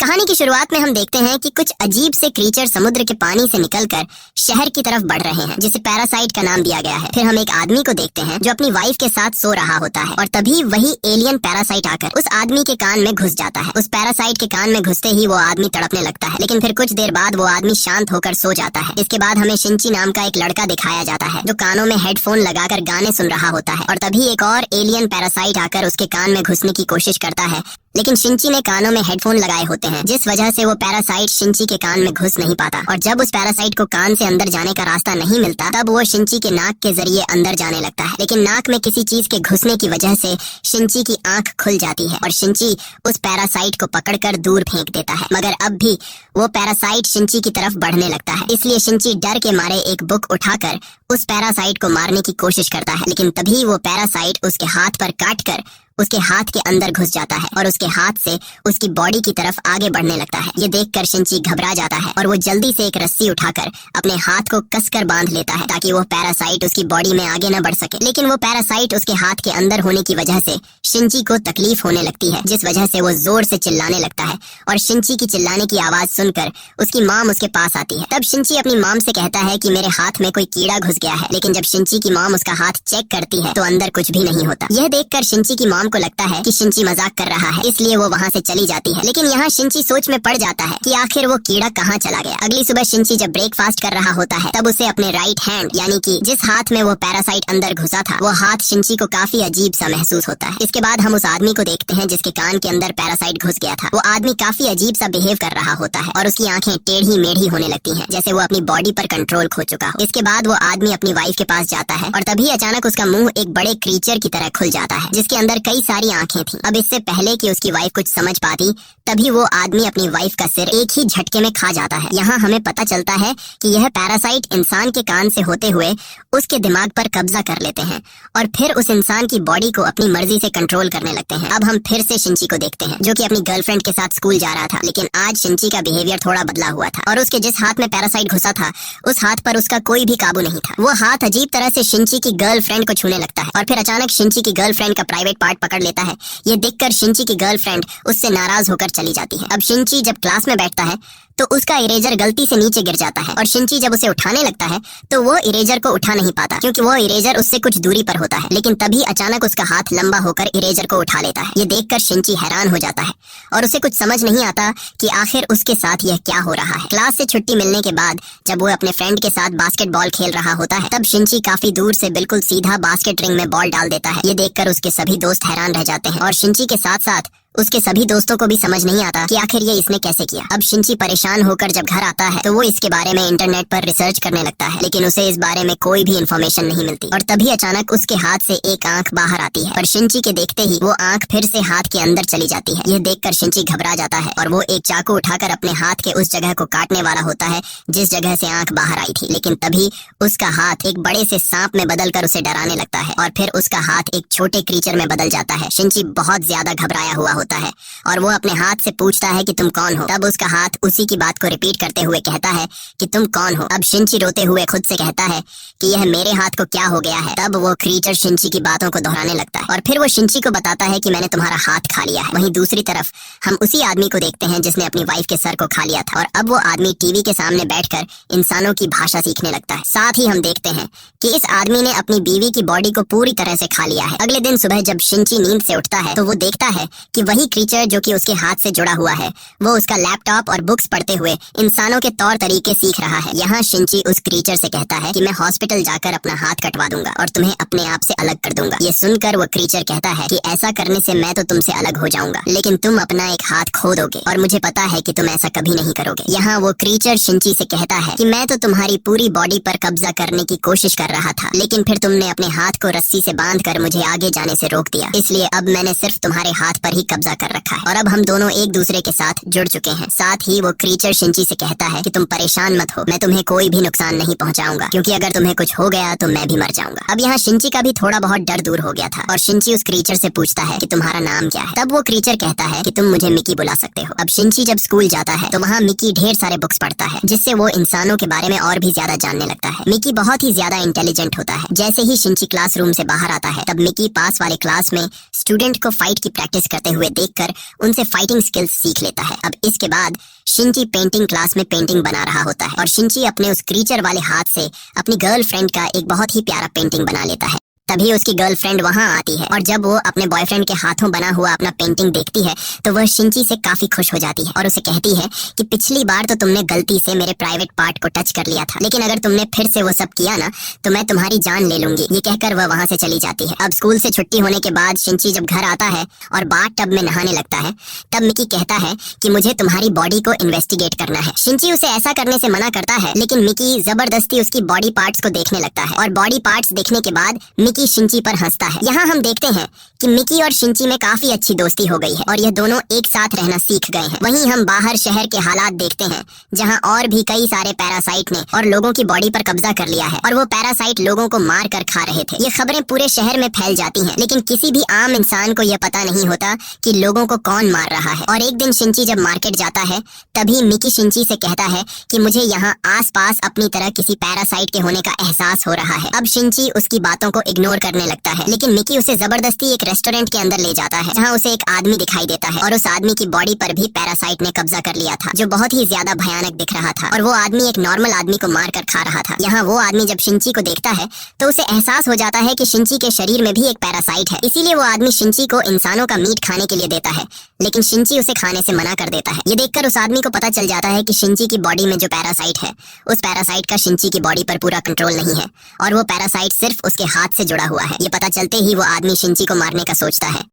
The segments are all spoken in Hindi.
कहानी की शुरुआत में हम देखते हैं कि कुछ अजीब से क्रीचर समुद्र के पानी से निकलकर शहर की तरफ बढ़ रहे हैं, जिसे पैरासाइट का नाम दिया गया है। फिर हम एक आदमी को देखते हैं जो अपनी वाइफ के साथ सो रहा होता है और तभी वही एलियन पैरासाइट आकर उस आदमी के कान में घुस जाता है। उस पैरासाइट के कान में घुसते ही वो आदमी तड़पने लगता है, लेकिन फिर कुछ देर बाद वो आदमी शांत होकर सो जाता है। इसके बाद हमें शिंची नाम का एक लड़का दिखाया जाता है जो कानों में हेडफोन लगाकर गाने सुन रहा होता है और तभी एक और एलियन पैरासाइट आकर उसके कान में घुसने की कोशिश करता है, लेकिन शिंची ने कानों में हेडफोन लगाए होते हैं, जिस वजह से वो पैरासाइट शिंची के कान में घुस नहीं पाता। और जब उस पैरासाइट को कान से अंदर जाने का रास्ता नहीं मिलता, तब वो शिंची के नाक के जरिए अंदर जाने लगता है। लेकिन नाक में किसी चीज के घुसने की वजह से शिंची की आंख खुल जाती है और शिंची उस पैरासाइट को पकड़कर दूर फेंक देता है। मगर अब भी वो पैरासाइट शिंची की तरफ बढ़ने लगता है, इसलिए शिंची डर के मारे एक बुक उठाकर उस पैरासाइट को मारने की कोशिश करता है। लेकिन तभी वो पैरासाइट उसके हाथ पर काटकर उसके हाथ के अंदर घुस जाता है और उसके हाथ से उसकी बॉडी की तरफ आगे बढ़ने लगता है। ये देखकर शिंची घबरा जाता है और वो जल्दी से एक रस्सी उठाकर अपने हाथ को कसकर बांध लेता है ताकि वो पैरासाइट उसकी बॉडी में आगे न बढ़ सके। लेकिन वो पैरासाइट उसके हाथ के अंदर होने की वजह से शिंची को तकलीफ होने लगती है, जिस वजह से वो जोर से चिल्लाने लगता है और शिंची की चिल्लाने की आवाज सुनकर उसकी मॉम उसके पास आती है। तब शिंची अपनी मॉम से कहता है कि मेरे हाथ में कोई कीड़ा घुस गया है। लेकिन जब शिंची की मॉम उसका हाथ चेक करती है तो अंदर कुछ भी नहीं होता। यह देखकर शिंची की मॉम को लगता है कि शिंची मजाक कर रहा है, इसलिए वो वहाँ से चली जाती है। लेकिन यहाँ शिंची सोच में पड़ जाता है कि आखिर वो कीड़ा कहाँ चला गया। अगली सुबह शिंची जब ब्रेकफास्ट कर रहा होता है, तब उसे अपने राइट हैंड यानी कि जिस हाथ में वो पैरासाइट अंदर घुसा था, वो हाथ शिंची को काफी अजीब सा महसूस होता है। इसके बाद हम उस आदमी को देखते हैं जिसके कान के अंदर पैरासाइट घुस गया था। वो आदमी काफी अजीब सा बिहेव कर रहा होता है और उसकी आंखें टेढ़ी मेढ़ी होने लगती हैं, जैसे वो अपनी बॉडी पर कंट्रोल खो चुका हो। इसके बाद वो आदमी अपनी वाइफ के पास जाता है और तभी अचानक उसका मुंह एक बड़े क्रीचर की तरह खुल जाता है, जिसके अंदर कई सारी आंखें थी। अब इससे पहले कि उसकी वाइफ कुछ समझ पाती, तभी वो आदमी अपनी वाइफ का सिर एक ही झटके में खा जाता है। यहाँ हमें पता चलता है कि यह पैरासाइट इंसान के कान से होते हुए उसके दिमाग पर कब्जा कर लेते हैं और फिर उस इंसान की बॉडी को अपनी मर्जी से कंट्रोल करने लगते हैं। अब हम फिर से शिंची को देखते हैं जो कि अपनी गर्लफ्रेंड के साथ स्कूल जा रहा था, लेकिन आज शिंची का बिहेवियर थोड़ा बदला हुआ था और उसके जिस हाथ में पैरासाइट घुसा था, उस हाथ पर उसका कोई भी काबू नहीं था। वो हाथ अजीब तरह से शिंची की गर्लफ्रेंड को छूने लगता है और फिर अचानक शिंची की गर्लफ्रेंड का प्राइवेट पार्ट पकड़ लेता है। ये देखकर शिंची की गर्लफ्रेंड उससे नाराज होकर चली जाती है। अब शिंची जब क्लास में बैठता है तो उसका इरेजर गलती से नीचे गिर जाता है और शिंची जब उसे उठाने लगता है तो वो इरेजर को उठा नहीं पाता, क्योंकि वो इरेजर उससे कुछ दूरी पर होता है। लेकिन तभी अचानक उसका हाथ लंबा होकर इरेजर को उठा लेता है। ये देखकर शिंची हैरान हो जाता है और उसे कुछ समझ नहीं आता कि आखिर उसके साथ यह क्या हो रहा है। क्लास से छुट्टी मिलने के बाद जब वो अपने फ्रेंड के साथ बास्केटबॉल खेल रहा होता है, तब शिंची काफी दूर से बिल्कुल सीधा बास्केट रिंग में बॉल डाल देता है। ये देखकर उसके सभी दोस्त हैरान रह जाते हैं और शिंची के साथ साथ उसके सभी दोस्तों को भी समझ नहीं आता कि आखिर ये इसने कैसे किया। अब शिंची परेशान होकर जब घर आता है तो वो इसके बारे में इंटरनेट पर रिसर्च करने लगता है, लेकिन उसे इस बारे में कोई भी इन्फॉर्मेशन नहीं मिलती। और तभी अचानक उसके हाथ से एक आंख बाहर आती है और शिंची के देखते ही वो आंख फिर से हाथ के अंदर चली जाती है। यह देखकर शिंची घबरा जाता है और वो एक चाकू उठाकर अपने हाथ के उस जगह को काटने वाला होता है जिस जगह से आंख बाहर आई थी। लेकिन तभी उसका हाथ एक बड़े से सांप में बदलकर उसे डराने लगता है और फिर उसका हाथ एक छोटे क्रीचर में बदल जाता है। शिंची बहुत ज्यादा घबराया हुआ होता है और वो अपने हाथ से पूछता है कि तुम कौन हो। तब उसका हाथ उसी की बात को रिपीट करते हुए कहता है कि तुम कौन हो। अब शिंची रोते हुए खुद से कहता है कि यह मेरे हाथ को क्या हो गया है। तब वो क्रीचर शिंची की बातों को दोहराने लगता है और फिर वो शिंची को बताता है कि मैंने तुम्हारा हाथ खा लिया है। वहीं दूसरी तरफ हम उसी आदमी को देखते हैं जिसने अपनी वाइफ के सर को खा लिया था और अब वो आदमी टीवी के सामने बैठकर इंसानों की भाषा सीखने लगता है। साथ ही हम देखते हैं कि इस आदमी ने अपनी बीवी की बॉडी को पूरी तरह से खा लिया है। अगले दिन सुबह जब शिंची नींद से उठता है तो वो देखता है कि वही क्रीचर जो कि उसके हाथ से जुड़ा हुआ है, वो उसका लैपटॉप और बुक्स पढ़ते हुए इंसानों के तौर तरीके सीख रहा है। यहाँ शिंची उस क्रीचर से कहता है कि मैं हॉस्पिटल जाकर अपना हाथ कटवा दूंगा और तुम्हें अपने आप से अलग कर दूंगा। ये सुनकर वो क्रीचर कहता है कि ऐसा करने से मैं तो तुमसे अलग हो जाऊंगा, लेकिन तुम अपना एक हाथ खो दोगे और मुझे पता है कि तुम ऐसा कभी नहीं करोगे। यहाँ वो क्रीचर शिंची से कहता है कि मैं तो तुम्हारी पूरी बॉडी पर कब्जा करने की कोशिश कर रहा था, लेकिन फिर तुमने अपने हाथ को रस्सी से बांधकर मुझे आगे जाने से रोक दिया, इसलिए अब मैंने सिर्फ तुम्हारे हाथ पर ही कब्जा कर रखा है और अब हम दोनों एक दूसरे के साथ जुड़ चुके हैं। साथ ही वो क्रीचर शिंची से कहता है कि तुम परेशान मत हो, मैं तुम्हें कोई भी नुकसान नहीं पहुंचाऊंगा, क्योंकि अगर तुम्हें कुछ हो गया तो मैं भी मर जाऊंगा। अब यहाँ शिंची का भी थोड़ा बहुत डर दूर हो गया था और शिंची उस क्रीचर से पूछता है कि तुम्हारा नाम क्या है। तब वो क्रीचर कहता है कि तुम मुझे मिकी बुला सकते हो। अब शिंची जब स्कूल जाता है तो वहाँ मिकी ढेर सारे बुक्स पढ़ता है, जिससे वो इंसानों के बारे में और भी ज्यादा जानने लगता है। मिकी बहुत ही ज्यादा इंटेलिजेंट होता है। जैसे ही शिंची क्लासरूम से बाहर आता है तब मिकी पास वाले क्लास में स्टूडेंट को फाइट की प्रैक्टिस करते हुए देखकर उनसे फाइटिंग स्किल्स सीख लेता है। अब इसके बाद शिंची पेंटिंग क्लास में पेंटिंग बना रहा होता है और शिंची अपने उस क्रीचर वाले हाथ से अपनी गर्लफ्रेंड का एक बहुत ही प्यारा पेंटिंग बना लेता है। तभी उसकी गर्लफ्रेंड वहां आती है और जब वो अपने बॉयफ्रेंड के हाथों बना हुआ अपना पेंटिंग देखती है तो वह शिंची से काफी खुश हो जाती है और उसे कहती है कि पिछली बार तो तुमने गलती से मेरे प्राइवेट पार्ट को टच कर लिया था, लेकिन अगर तुमने फिर से वो सब किया ना तो मैं तुम्हारी जान ले लूंगी। ये कहकर वह वहां से चली जाती है। अब स्कूल से छुट्टी होने के बाद शिंची जब घर आता है और बाथ टब में नहाने लगता है तब मिकी कहता है कि मुझे तुम्हारी बॉडी को इन्वेस्टिगेट करना है। शिंची उसे ऐसा करने से मना करता है, लेकिन मिकी जबरदस्ती उसकी बॉडी पार्ट्स को देखने लगता है और बॉडी पार्ट्स देखने के बाद मिकी शिंची पर हंसता है। यहाँ हम देखते हैं कि मिकी और शिंची में काफी अच्छी दोस्ती हो गई है और यह दोनों एक साथ रहना सीख गए हैं। वहीं हम बाहर शहर के हालात देखते हैं जहाँ और भी कई सारे पैरासाइट ने और लोगों की बॉडी पर कब्जा कर लिया है और वो पैरासाइट लोगों को मार कर खा रहे थे। ये खबरें पूरे शहर में फैल जाती हैं, लेकिन किसी भी आम इंसान को यह पता नहीं होता कि लोगों को कौन मार रहा है। और एक दिन शिंची जब मार्केट जाता है तभी मिकी शिंची से कहता है कि मुझे यहाँ आसपास अपनी तरह किसी पैरासाइट के होने का एहसास हो रहा है। अब शिंची उसकी बातों को इग्नोर करने लगता है, लेकिन मिकी उसे जबरदस्ती एक रेस्टोरेंट के अंदर ले जाता है जहाँ उसे एक आदमी दिखाई देता है और उस आदमी की बॉडी पर भी पैरासाइट ने कब्जा कर लिया था जो बहुत ही ज्यादा भयानक दिख रहा था और वो आदमी एक नॉर्मल आदमी को मार कर खा रहा था। यहाँ वो आदमी जब शिंची को देखता है तो उसे एहसास हो जाता है कि शिंची के शरीर में भी एक पैरासाइट है, इसीलिए वो आदमी शिंची को इंसानों का मीट खाने के लिए देता है, लेकिन शिंची उसे खाने से मना कर देता है। ये देखकर उस आदमी को पता चल जाता है कि शिंची की बॉडी में जो पैरासाइट है उस पैरासाइट का शिंची की बॉडी पर पूरा कंट्रोल नहीं है और वो पैरासाइट सिर्फ उसके हाथ से जुड़ा हुआ है। ये पता चलते ही वो आदमी शिंची को मारने का सोचता है,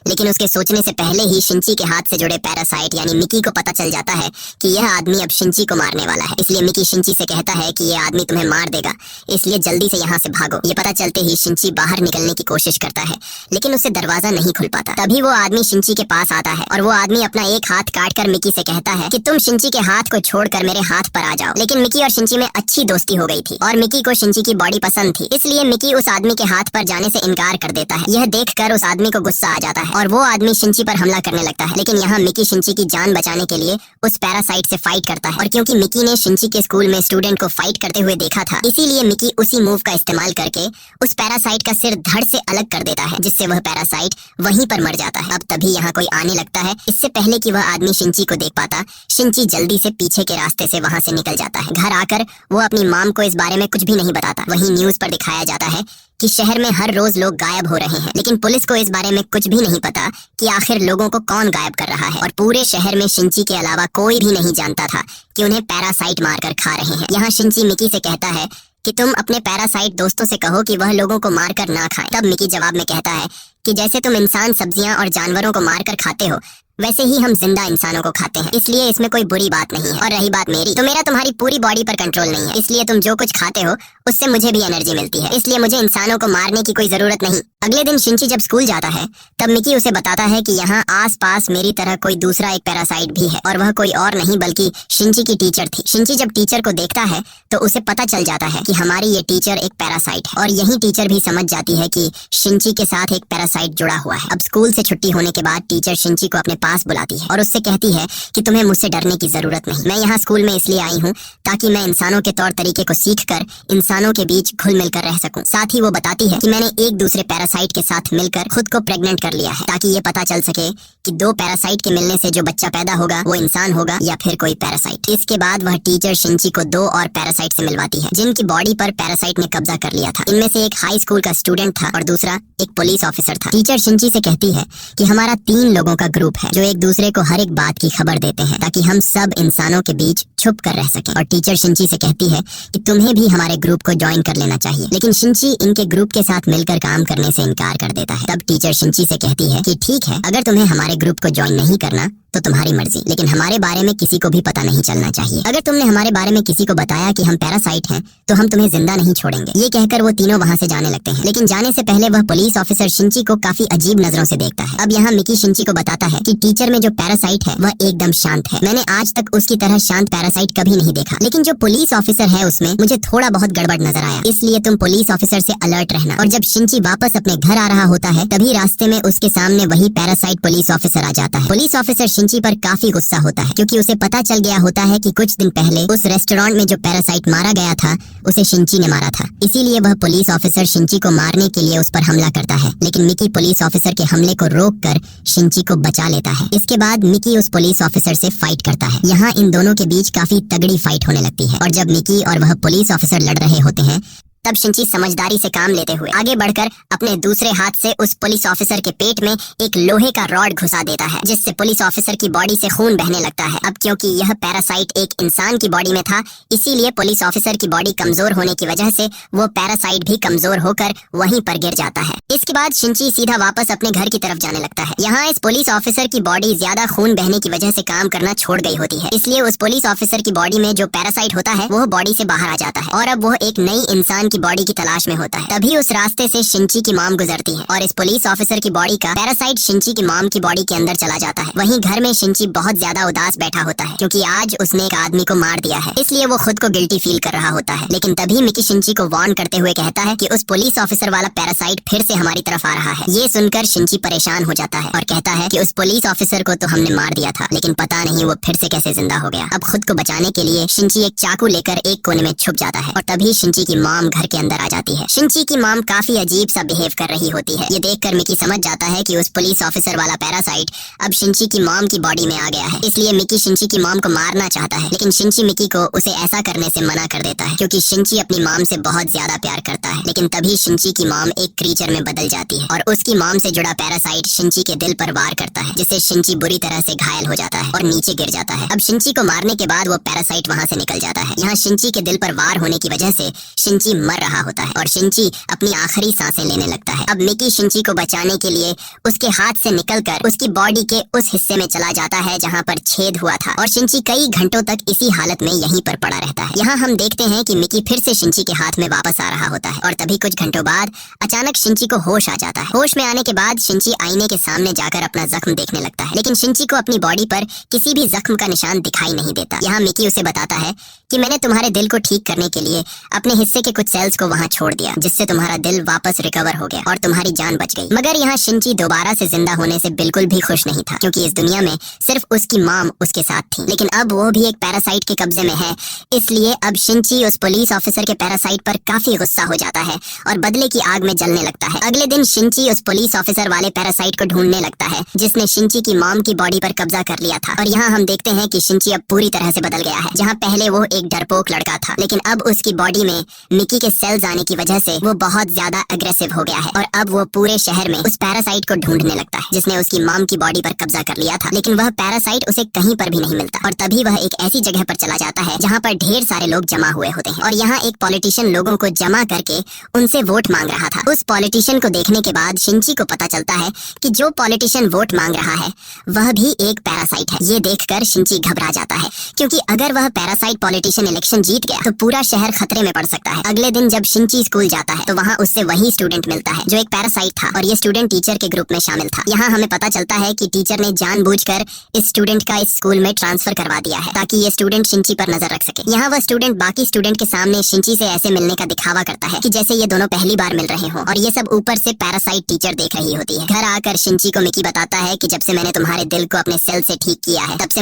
लेकिन उसके सोचने से पहले ही शिंची के हाथ से जुड़े पैरासाइट यानी मिकी को पता चल जाता है कि यह आदमी अब शिंची को मारने वाला है। इसलिए मिकी शिंची से कहता है कि यह आदमी तुम्हें मार देगा, इसलिए जल्दी से यहाँ से भागो। ये पता चलते ही शिंची बाहर निकलने की कोशिश करता है, लेकिन उससे दरवाजा नहीं खुल पाता। तभी वो आदमी शिंची के पास आता है और वो आदमी अपना एक हाथ काट कर मिकी से कहता है कि तुम शिंची के हाथ को छोड़कर मेरे हाथ पर आ जाओ। लेकिन मिकी और शिंची में अच्छी दोस्ती हो गई थी और मिकी को शिंची की बॉडी पसंद थी, इसलिए मिकी उस आदमी के हाथ पर जाने से इनकार कर देता है। यह देखकर उस आदमी को गुस्सा आ जाता है और वो आदमी शिंची पर हमला करने लगता है, लेकिन यहाँ मिकी शिंची की जान बचाने के लिए उस पैरासाइट से फाइट करता है और क्योंकि मिकी ने शिंची के स्कूल में स्टूडेंट को फाइट करते हुए देखा था, इसीलिए मिकी उसी मूव का इस्तेमाल करके उस पैरासाइट का सिर धड़ से अलग कर देता है, जिससे वह पैरासाइट वहीं पर मर जाता है। अब तभी यहाँ कोई आने लगता है। इससे पहले कि वह आदमी शिंची को देख पाता, शिंची जल्दी से पीछे के रास्ते से वहाँ से निकल जाता है। घर आकर वो अपनी माम को इस बारे में कुछ भी नहीं बताता। वहीं न्यूज पर दिखाया जाता है कि शहर में हर रोज लोग गायब हो रहे हैं, लेकिन पुलिस को इस बारे में कुछ भी नहीं पता कि आखिर लोगों को कौन गायब कर रहा है और पूरे शहर में शिंची के अलावा कोई भी नहीं जानता था कि उन्हें पैरासाइट मारकर खा रहे हैं। यहाँ शिंची मिकी से कहता है कि तुम अपने पैरासाइट दोस्तों से कहो कि वह लोगों को मारकर ना खाएं। तब मिकी जवाब में कहता है कि जैसे तुम इंसान सब्जियां और जानवरों को मारकर खाते हो वैसे ही हम जिंदा इंसानों को खाते हैं, इसलिए इसमें कोई बुरी बात नहीं है। और रही बात मेरी, तो मेरा तुम्हारी पूरी बॉडी पर कंट्रोल नहीं है, इसलिए तुम जो कुछ खाते हो उससे मुझे भी एनर्जी मिलती है, इसलिए मुझे इंसानों को मारने की कोई जरूरत नहीं। अगले दिन शिंची जब स्कूल जाता है तब मिकी उसे बताता है कि यहाँ आसपास मेरी तरह कोई दूसरा एक पैरासाइट भी है और वह कोई और नहीं बल्कि शिंची की टीचर थी। शिंची जब टीचर को देखता है तो उसे पता चल जाता है कि हमारी ये टीचर एक पैरासाइट है और यही टीचर भी समझ जाती है कि शिंची के साथ एक पैरासाइट जुड़ा हुआ है। अब स्कूल से छुट्टी होने के बाद टीचर शिंची को अपने पास बुलाती है और उससे कहती है कि तुम्हें मुझसे डरने की जरूरत नहीं, मैं यहाँ स्कूल में इसलिए आई हूँ ताकि मैं इंसानों के तौर तरीके को सीख कर इंसानों के बीच घुल मिल कर रह सकूं। साथ ही वो बताती है कि मैंने एक दूसरे पैरासाइट के साथ मिलकर खुद को प्रेग्नेंट कर लिया है ताकि ये पता चल सके कि दो पैरासाइट के मिलने से जो बच्चा पैदा होगा वो इंसान होगा या फिर कोई पैरासाइट। इसके बाद वह टीचर शिंची को दो और पैरासाइट से मिलवाती है जिनकी बॉडी पर पैरासाइट ने कब्जा कर लिया था। इनमें से एक हाई स्कूल का स्टूडेंट था और दूसरा एक पुलिस ऑफिसर था। टीचर शिंची से कहती है कि हमारा 3 लोगों का ग्रुप है जो एक दूसरे को हर एक बात की खबर देते हैं ताकि हम सब इंसानों के बीच छुप कर रह सकें। और टीचर शिंची से कहती है कि तुम्हें भी हमारे ग्रुप को ज्वाइन कर लेना चाहिए, लेकिन शिंची इनके ग्रुप के साथ मिलकर काम करने से इनकार कर देता है। तब टीचर शिंची से कहती है कि ठीक है, अगर तुम्हें हमारे ग्रुप को ज्वाइन नहीं करना तो तुम्हारी मर्जी, लेकिन हमारे बारे में किसी को भी पता नहीं चलना चाहिए। अगर तुमने हमारे बारे में किसी को बताया कि हम पैरासाइट हैं तो हम तुम्हें जिंदा नहीं छोड़ेंगे। ये कहकर वो तीनों वहाँ से जाने लगते हैं, लेकिन जाने से पहले वह पुलिस ऑफिसर शिंची को काफी अजीब नजरों से देखता है। अब यहाँ मिकी शिंची को बताता है कि टीचर में जो पैरासाइट है वह एकदम शांत है, मैंने आज तक उसकी तरह शांत पैरासाइट कभी नहीं देखा, लेकिन जो पुलिस ऑफिसर है उसमें मुझे थोड़ा बहुत गड़बड़ नजर आया, इसलिए तुम पुलिस ऑफिसर से अलर्ट रहना। और जब शिंची वापस अपने घर आ रहा होता है तभी रास्ते में उसके सामने वही पैरासाइट पुलिस ऑफिसर आ जाता है। पुलिस ऑफिसर शिंची पर काफी गुस्सा होता है क्योंकि उसे पता चल गया होता है कि कुछ दिन पहले उस रेस्टोरेंट में जो पैरासाइट मारा गया था उसे शिंची ने मारा था। इसीलिए वह पुलिस ऑफिसर शिंची को मारने के लिए उस पर हमला करता है, लेकिन मिकी पुलिस ऑफिसर के हमले को रोककर शिंची को बचा लेता है। इसके बाद मिकी उस पुलिस ऑफिसर से फाइट करता है। यहाँ इन दोनों के बीच काफी तगड़ी फाइट होने लगती है और जब मिकी और वह पुलिस ऑफिसर लड़ रहे होते हैं तब शिंची समझदारी से काम लेते हुए आगे बढ़कर अपने दूसरे हाथ से उस पुलिस ऑफिसर के पेट में एक लोहे का रॉड घुसा देता है, जिससे पुलिस ऑफिसर की बॉडी से खून बहने लगता है। अब क्योंकि यह पैरासाइट एक इंसान की बॉडी में था, इसीलिए पुलिस ऑफिसर की बॉडी कमजोर होने की वजह से वो पैरासाइट भी कमजोर होकर वहीं पर गिर जाता है। इसके बाद शिंची सीधा वापस अपने घर की तरफ जाने लगता है। यहाँ इस पुलिस ऑफिसर की बॉडी ज्यादा खून बहने की वजह से काम करना छोड़ गई होती है, इसलिए उस पुलिस ऑफिसर की बॉडी में जो पैरासाइट होता है वो बॉडी से बाहर आ जाता है और अब वो एक नई इंसान की बॉडी की तलाश में होता है। तभी उस रास्ते से शिंची की मॉम गुजरती है और इस पुलिस ऑफिसर की बॉडी का पैरासाइट शिंची की मॉम की बॉडी के अंदर चला जाता है। वहीं घर में शिंची बहुत ज्यादा उदास बैठा होता है क्योंकि आज उसने एक आदमी को मार दिया है, इसलिए वो खुद को गिल्टी फील कर रहा होता है। लेकिन तभी मिकी शिंची को वार्न करते हुए कहता है कि उस पुलिस ऑफिसर वाला पैरासाइट फिर से हमारी तरफ आ रहा है। ये सुनकर शिंची परेशान हो जाता है और कहता है कि उस पुलिस ऑफिसर को तो हमने मार दिया था, लेकिन पता नहीं वो फिर से कैसे जिंदा हो गया। अब खुद को बचाने के लिए शिंची एक चाकू लेकर एक कोने में छुप जाता है और तभी शिंची की मॉम घर के अंदर आ जाती है। शिंची की मॉम काफी अजीब सा बिहेव कर रही होती है। ये देखकर मिकी समझ जाता है कि उस पुलिस ऑफिसर वाला पैरासाइट अब शिंची की मॉम की बॉडी में आ गया है, इसलिए मिकी शिंची की मॉम को मारना चाहता है, लेकिन शिंची मिकी को उसे ऐसा करने से मना कर देता है क्योंकि शिंची अपनी मॉम से बहुत ज्यादा प्यार करता है। लेकिन तभी शिंची की मॉम एक क्रीचर में बदल जाती है और उसकी मॉम से जुड़ा पैरासाइट शिंची के दिल पर वार करता है, जिससे शिंची बुरी तरह से घायल हो जाता है और नीचे गिर जाता है। अब शिंची को मारने के बाद वो पैरासाइट वहाँ से निकल जाता है। यहाँ शिंची के दिल पर वार होने की वजह से शिंची मर रहा होता है और शिंची अपनी आखिरी सांसें लेने लगता है। अब मिकी शिंची को बचाने के लिए उसके हाथ से निकलकर उसकी बॉडी के उस हिस्से में चला जाता है जहाँ पर छेद हुआ था और शिंची कई घंटों तक इसी हालत में यहीं पर पड़ा रहता है। यहाँ हम देखते हैं कि मिकी फिर से शिंची के हाथ में वापस आ रहा होता है और तभी कुछ घंटों बाद अचानक शिंची को होश आ जाता है। होश में आने के बाद शिंची आईने के सामने जाकर अपना जख्म देखने लगता है, लेकिन शिंची को अपनी बॉडी पर किसी भी जख्म का निशान दिखाई नहीं देता। यहाँ मिकी उसे बताता है कि मैंने तुम्हारे दिल को ठीक करने के लिए अपने हिस्से के कुछ सेल्स को वहाँ छोड़ दिया, जिससे तुम्हारा दिल वापस रिकवर हो गया और तुम्हारी जान बच गई। मगर यहाँ शिंची दोबारा से जिंदा होने से बिल्कुल भी खुश नहीं था क्योंकि इस दुनिया में सिर्फ उसकी मॉम उसके साथ थी, लेकिन अब वो भी एक पैरासाइट के कब्जे में है। इसलिए अब शिंची उस पुलिस ऑफिसर के पैरासाइट पर काफी गुस्सा हो जाता है और बदले की आग में जलने लगता है। अगले दिन शिंची उस पुलिस ऑफिसर वाले पैरासाइट को ढूंढने लगता है जिसने शिंची की मॉम की बॉडी पर कब्जा कर लिया था और यहाँ हम देखते हैं कि शिंची अब पूरी तरह से बदल गया है। जहाँ पहले वो एक डरपोक लड़का था, लेकिन अब उसकी बॉडी में मिकी के सेल्स आने की वजह से वो बहुत ज्यादा अग्रेसिव हो गया है और अब वो पूरे शहर में उस पैरासाइट को ढूंढने लगता है जिसने उसकी मॉम की बॉडी पर कब्जा कर लिया था। लेकिन वह पैरासाइट उसे कहीं पर भी नहीं मिलता और तभी वह एक ऐसी जगह पर चला जाता है जहाँ पर ढेर सारे लोग जमा हुए होते हैं और यहाँ एक पॉलिटिशियन लोगों को जमा करके उनसे वोट मांग रहा था। उस पॉलिटिशियन को देखने के बाद शिंची को पता चलता है कि जो पॉलिटिशियन वोट मांग रहा है वह भी एक पैरासाइट है। ये देखकर शिंची घबरा जाता है क्योंकि अगर वह पैरासाइट पॉलिटिशियन इलेक्शन जीत गया तो पूरा शहर खतरे में पड़ सकता है। अगले दिन जब शिंची स्कूल जाता है तो वहाँ उससे वही स्टूडेंट मिलता है जो एक पैरासाइट था और ये स्टूडेंट टीचर के ग्रुप में शामिल था। यहाँ हमें पता चलता है कि टीचर ने जानबूझकर इस स्टूडेंट का इस स्कूल में ट्रांसफर करवा दिया है ताकि ये स्टूडेंट शिंची पर नजर रख सके। यहाँ वह स्टूडेंट बाकी स्टूडेंट के सामने शिंची से ऐसे मिलने का दिखावा करता है कि जैसे ये दोनों पहली बार मिल रहे हों और ये सब ऊपर से पैरासाइट टीचर देख रही होती है। घर आकर शिंची को मिकी बताता है कि जब से मैंने तुम्हारे दिल को अपने सेल से ठीक किया है तब से